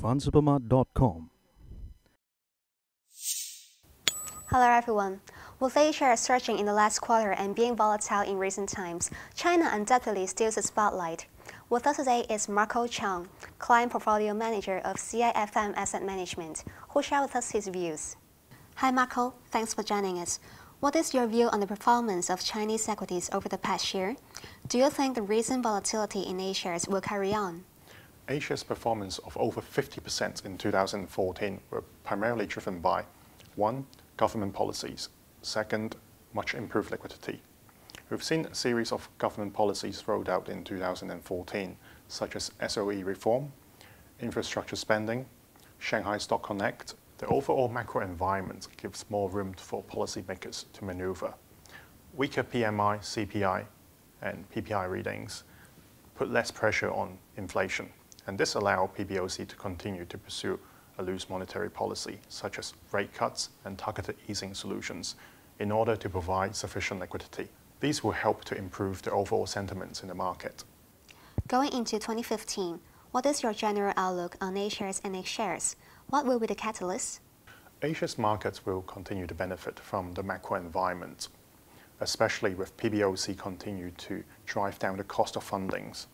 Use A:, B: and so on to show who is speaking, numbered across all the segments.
A: fundsupermart.com.
B: Hello everyone. With A-shares surging in the last quarter and being volatile in recent times, China undoubtedly steals the spotlight. With us today is Chong, Client Portfolio Manager of CIFM Asset Management, who shares with us his views. Hi Marco, thanks for joining us. What is your view on the performance of Chinese equities over the past year? Do you think the recent volatility in A-shares will carry on?
C: A-shares performance of over 50% in 2014 were primarily driven by 1. Government policies, 2. Much improved liquidity. We've seen a series of government policies rolled out in 2014, such as SOE reform, infrastructure spending, Shanghai Stock Connect. The overall macro environment gives more room for policymakers to maneuver. Weaker PMI, CPI, and PPI readings put less pressure on inflation, and this allowed PBOC to continue to pursue a loose monetary policy, such as rate cuts and targeted easing solutions, in order to provide sufficient liquidity. These will help to improve the overall sentiments in the market.
B: Going into 2015, what is your general outlook on A-shares and H-shares? What will be the catalyst?
C: A-shares markets will continue to benefit from the macro environment, especially with PBOC continue to drive down the cost of fundings.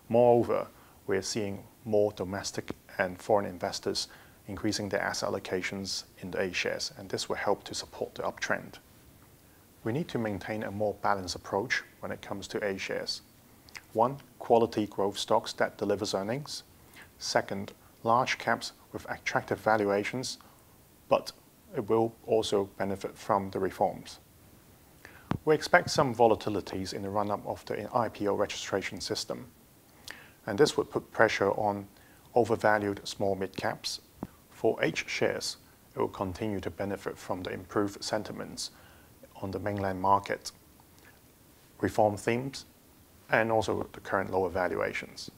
C: Moreover, we're seeing more domestic and foreign investors increasing their asset allocations in the A-shares, and this will help to support the uptrend. We need to maintain a more balanced approach when it comes to A-shares. 1. Quality growth stocks that delivers earnings. 2. Large caps with attractive valuations, but it will also benefit from the reforms. We expect some volatilities in the run-up of the IPO registration system, and this would put pressure on overvalued small mid-caps. For H-shares, it will continue to benefit from the improved sentiments on the mainland market, reform themes, and also the current lower valuations.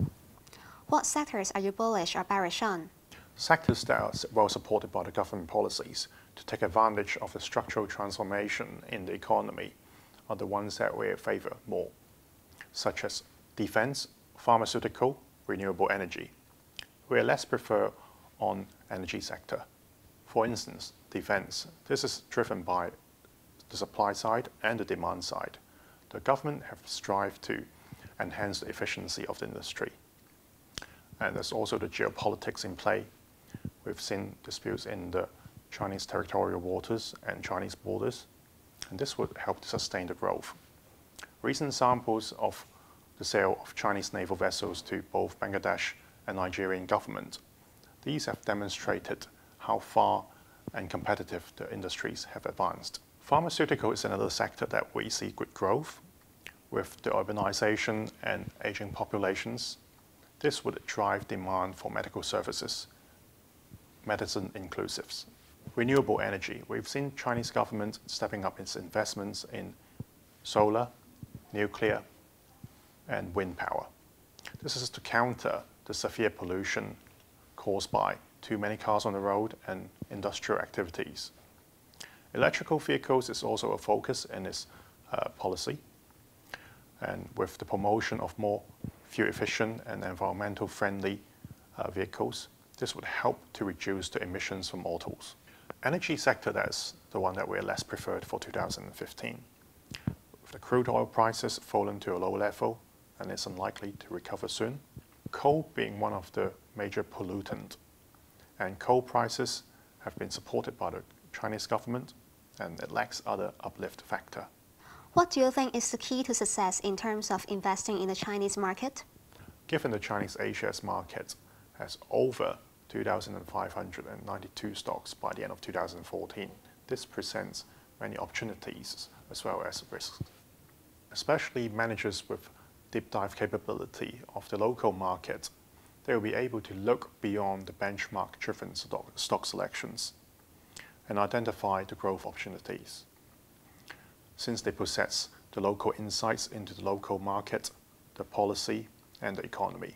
B: What sectors are you bullish or bearish on?
C: Sectors that are well supported by the government policies to take advantage of the structural transformation in the economy are the ones that we favor more, such as defense, pharmaceutical, renewable energy. We are less prefer on energy sector. For instance, defense. This is driven by the supply side and the demand side. The government have strived to enhance the efficiency of the industry. And there's also the geopolitics in play. We've seen disputes in the Chinese territorial waters and Chinese borders, and this would help to sustain the growth. Recent samples of the sale of Chinese naval vessels to both Bangladesh and Nigerian government, these have demonstrated how far and competitive the industries have advanced. Pharmaceutical is another sector that we see good growth. With the urbanization and aging populations, this would drive demand for medical services, medicine inclusives. Renewable energy. We've seen Chinese government stepping up its investments in solar, nuclear, and wind power. This is to counter the severe pollution caused by too many cars on the road and industrial activities. Electrical vehicles is also a focus in this policy, and with the promotion of more fuel-efficient and environmental-friendly vehicles, this would help to reduce the emissions from autos. Energy sector, that's the one that we're less preferred for 2015. With the crude oil prices fallen to a low level, and it's unlikely to recover soon. Coal being one of the major pollutant, and coal prices have been supported by the Chinese government, and it lacks other uplift factor.
B: What do you think is the key to success in terms of investing in the Chinese market?
C: Given the Chinese A-shares market has over 2,592 stocks by the end of 2014, this presents many opportunities as well as risks. Especially managers with deep dive capability of the local market, they will be able to look beyond the benchmark-driven stock selections and identify the growth opportunities. Since they possess the local insights into the local market, the policy, and the economy.